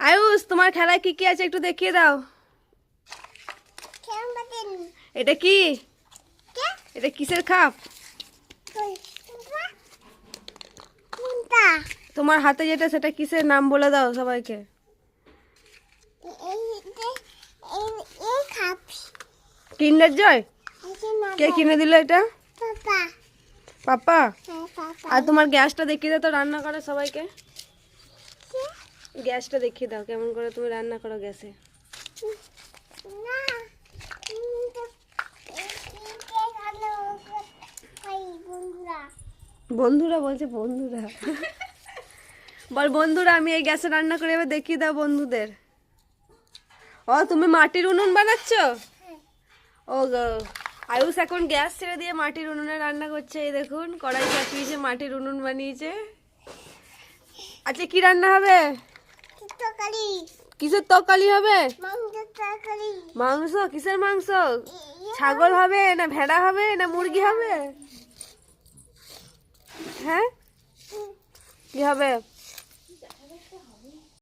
আয়ুষ, তোমার খেলায় কি কি আছে একটু দেখিয়ে দাও। এটা কি? এটা কিসের খাপ? তোমার হাতে যেটা সেটা কিসের নাম বলে দাও সবাইকে। কিন্ডার জয়। কে কিনে দিল এটা? পাপা। আর তোমার গ্যাসটা দেখিয়ে দাও তো রান্না করো সবাইকে। গ্যাসটা দেখিয়ে দাও কেমন করে তুমি রান্না করো গ্যাসে। বন্ধুরা বলছে বন্ধুরা। বল বন্ধুরা আমি এই গ্যাসে রান্না করে এবার দেখিয়ে দাও বন্ধুদের। ও তুমি মাটির উনুন বানাচ্ছ? ও গো, আয়ুষ এখন গ্যাস ছেড়ে দিয়ে মাটির উনুনে রান্না করছে। এই দেখুন কড়াই চাপিয়েছে, মাটির উনুন বানিয়েছে। আচ্ছা কি রান্না হবে? কিসের তরকারি হবে? মাংস। কিসের মাংস? ছাগল হবে না ভেড়া হবে না মুরগি হবে? হ্যাঁ কি হবে?